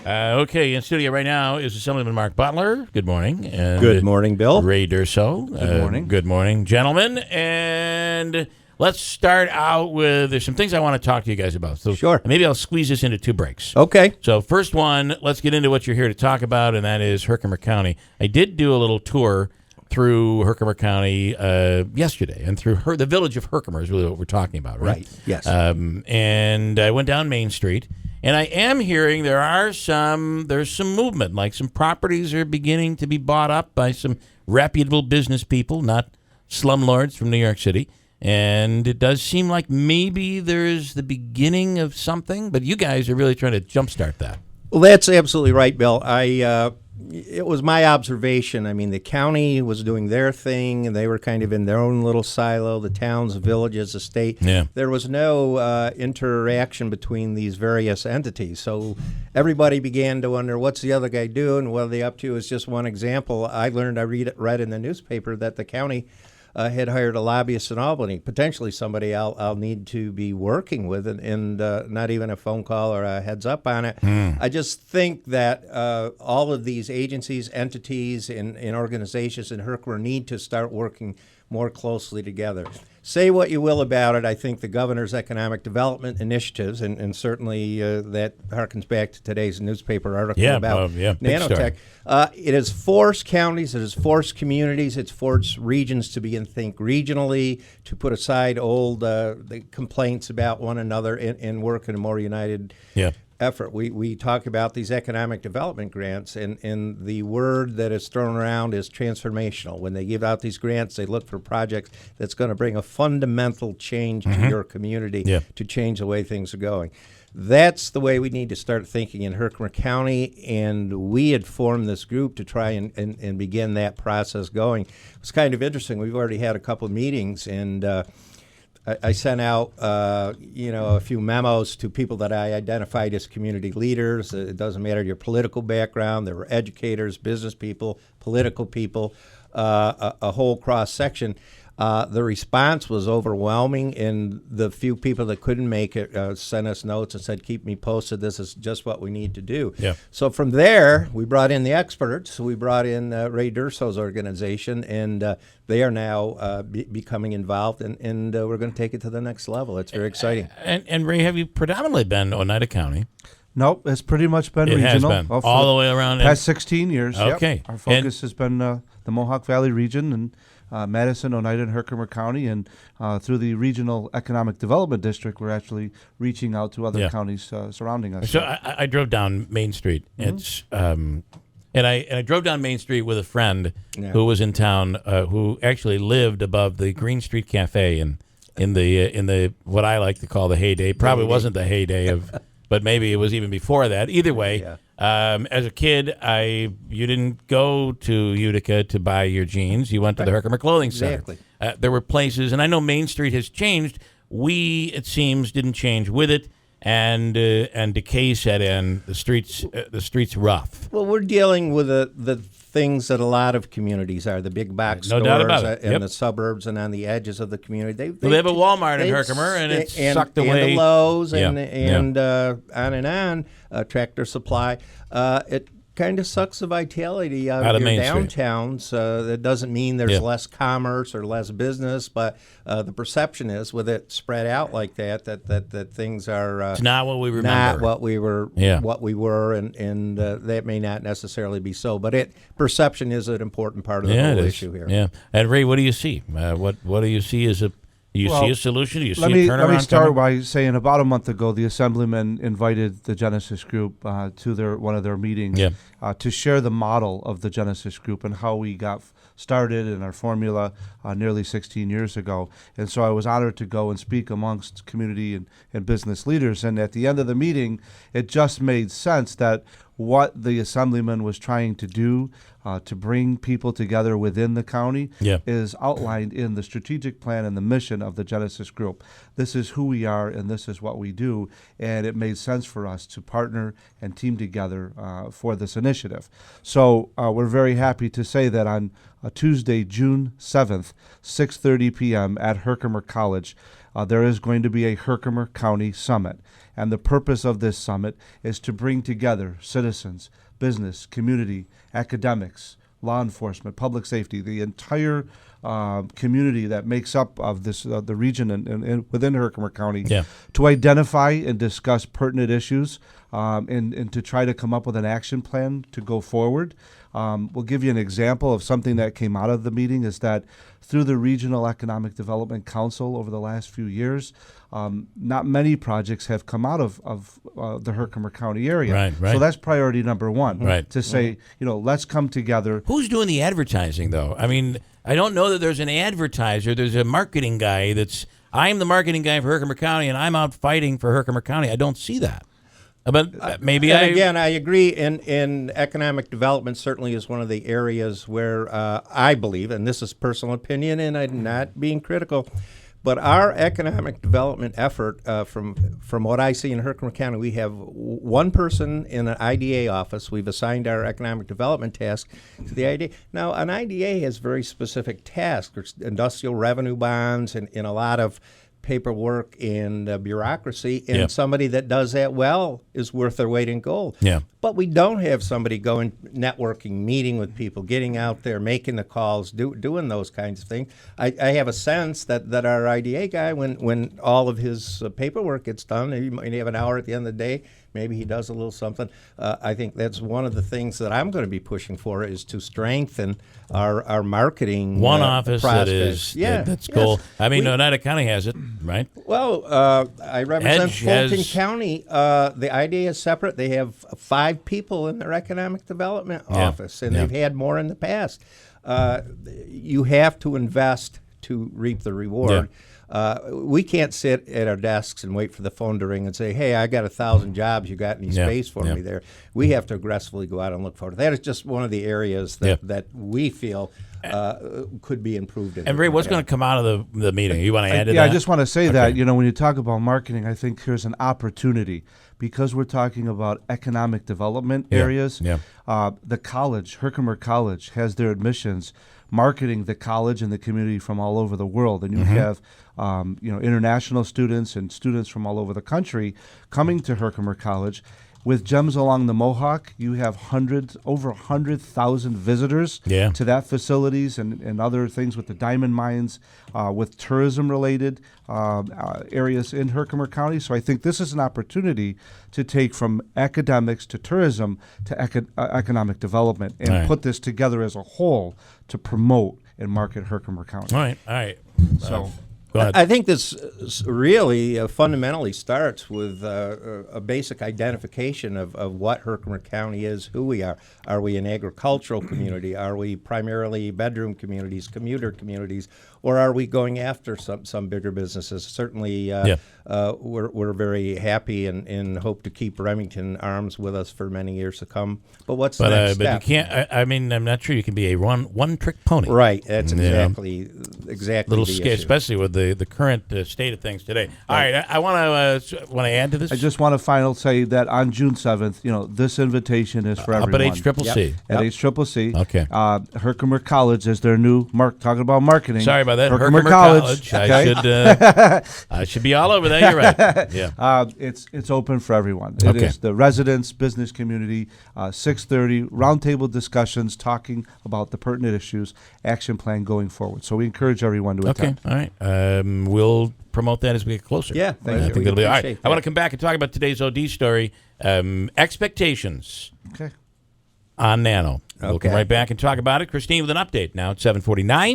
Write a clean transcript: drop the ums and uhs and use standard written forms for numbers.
Okay, in studio right now is Assemblyman Mark Butler. Good morning. And Good morning, Bill. Ray Durso. Good morning. Good morning, gentlemen. And let's start out with, there's some things I want to talk to you guys about. So Sure. Maybe I'll squeeze this into 2 breaks. Okay. So first one, let's get into what you're here to talk about, and that is Herkimer County. I did do a little tour through Herkimer County yesterday, and through the village of Herkimer is really what we're talking about, right? Right, yes. And I went down Main Street, and I am hearing there's some movement, like some properties are beginning to be bought up by some reputable business people, not slumlords from New York City. And it does seem like maybe there's the beginning of something, but you guys are really trying to jumpstart that. Well, that's absolutely right, Bill. It was my observation. I mean, the county was doing their thing, and they were kind of in their own little silo, the towns, the villages, the state. Yeah. There was no interaction between these various entities. So everybody began to wonder, what's the other guy doing? What are they up to? Is just one example. I read in the newspaper that the county had hired a lobbyist in Albany, potentially somebody I'll need to be working with, and not even a phone call or a heads up on it. I just think that all of these agencies, entities, and organizations in Herkimer need to start working more closely together. Say what you will about it, I think the governor's economic development initiatives, and certainly that harkens back to today's newspaper article about nanotech. It has forced counties, it has forced communities, it's forced regions to begin to think regionally, to put aside old the complaints about one another and work in a more united effort. We talk about these economic development grants, and the word that is thrown around is transformational. When they give out these grants, they look for projects that's going to bring a fundamental change to your community to change the way things are going. That's the way we need to start thinking in Herkimer County, and we had formed this group to try and begin that process going. It's kind of interesting. We've already had a couple of meetings, and I sent out, a few memos to people that I identified as community leaders. It doesn't matter your political background. There were educators, business people, political people, a whole cross-section. The response was overwhelming, and the few people that couldn't make it sent us notes and said, keep me posted. This is just what we need to do. Yeah. So from there, we brought in the experts. We brought in Ray Durso's organization, and they are now becoming involved, and we're going to take it to the next level. It's very exciting. And Ray, have you predominantly been Oneida County? Nope, it's pretty much been regional. It has been all the way around. Past 16 years. Okay. Yep. Our focus has been the Mohawk Valley region and Madison, Oneida, and Herkimer County, and through the Regional Economic Development District, we're actually reaching out to other counties surrounding us. So I drove down Main Street. It's and I drove down Main Street with a friend who was in town, who actually lived above the Green Street Cafe in the what I like to call the heyday. Probably wasn't the heyday of, but maybe it was even before that. Either way. As a kid, you didn't go to Utica to buy your jeans. You went to the Herkimer Clothing Center. Exactly. There were places, and I know Main Street has changed. We, it seems, didn't change with it, and decay set in. The streets rough. Well, we're dealing with the things that a lot of communities are, the big box No stores doubt about it. in the suburbs and on the edges of the community. They have a Walmart in Herkimer, and it's sucked away. And the Lowe's and on, Tractor Supply. It kind of sucks the vitality out of your downtowns. That doesn't mean there's less commerce or less business, but the perception is, with it spread out like that things are it's not what we remember. Not what we were, and that may not necessarily be so. But perception is an important part of the whole issue here. Yeah. And Ray, what do you see? What do you see as see a solution? Do you see a turnaround? Let me start by saying about a month ago, the Assemblyman invited the Genesis Group to one of their meetings to share the model of the Genesis Group and how we got started in our formula nearly 16 years ago. And so I was honored to go and speak amongst community and business leaders. And at the end of the meeting, it just made sense that what the Assemblyman was trying to do to bring people together within the county is outlined in the strategic plan and the mission of the Genesis Group. This is who we are, and this is what we do, and it made sense for us to partner and team together for this initiative. So we're very happy to say that on Tuesday, June 7th, 6:30 p.m. at Herkimer College, there is going to be a Herkimer County Summit. And the purpose of this summit is to bring together citizens, business, community, academics, law enforcement, public safety, the entire community that makes up of this the region and within Herkimer County, to identify and discuss pertinent issues and to try to come up with an action plan to go forward. We'll give you an example of something that came out of the meeting is that through the Regional Economic Development Council over the last few years, not many projects have come out of the Herkimer County area. Right. So that's priority number one, to say, let's come together. Who's doing the advertising, though? I mean, I don't know that there's an advertiser. There's a marketing guy I'm the marketing guy for Herkimer County, and I'm out fighting for Herkimer County. I don't see that. But maybe again, I agree. In economic development, certainly is one of the areas where I believe, and this is personal opinion, and I'm not being critical, but our economic development effort, from what I see in Herkimer County, we have one person in an IDA office. We've assigned our economic development task to the IDA. Now, an IDA has very specific tasks. There's industrial revenue bonds and a lot of paperwork and bureaucracy, and somebody that does that well is worth their weight in gold. But we don't have somebody going networking, meeting with people, getting out there, making the calls, doing those kinds of things. I have a sense that our IDA guy, when all of his paperwork gets done, he might have an hour at the end of the day, maybe he does a little something. I think that's one of the things that I'm going to be pushing for is to strengthen our marketing one office prospects. That's cool. I mean, Oneida County has it, right? Well, I represent Fulton has... County. The IDA is separate. They have 5 people in their economic development office, and they've had more in the past. You have to invest to reap the reward. We can't sit at our desks and wait for the phone to ring and say, hey, I got 1,000 jobs. You got any space for me there? We have to aggressively go out and look for it. That is just one of the areas that we feel could be improved. And Ray, what's going to come out of the meeting? You want to add to that? Yeah, I just want to say that, when you talk about marketing, I think there's an opportunity because we're talking about economic development areas. The college, Herkimer College, has their admissions marketing the college and the community from all over the world. And you have international students and students from all over the country coming to Herkimer College. With Gems Along the Mohawk, you have over 100,000 visitors to that facilities and other things with the diamond mines, with tourism-related areas in Herkimer County. So I think this is an opportunity to take from academics to tourism to economic development and put this together as a whole to promote and market Herkimer County. All right. So. I think this really fundamentally starts with a basic identification of what Herkimer County is, who we are. Are we an agricultural community? Are we primarily bedroom communities, commuter communities? Or are we going after some bigger businesses? Certainly, we're very happy and hope to keep Remington Arms with us for many years to come. But what's the next step? But you can't. I'm not sure you can be a one-trick pony. Right. That's exactly little the issue. Especially with the current state of things today. All right. I want to add to this. I just want to say that on June 7th, this invitation is for everyone. Up at HCCC. At HCCC. Okay. Herkimer College is their new talking about marketing. Sorry about that. Herkimer College. Okay. I should be all over that. You're right. Yeah. It's open for everyone. It is the residents, business community, 6:30 roundtable discussions talking about the pertinent issues, action plan going forward. So we encourage everyone to attend. All right. We'll promote that as we get closer. Yeah, thank you. I think it'll be all right. I want to come back and talk about today's OD story, expectations on Nano. We'll come right back and talk about it. Christine with an update now at 7:49.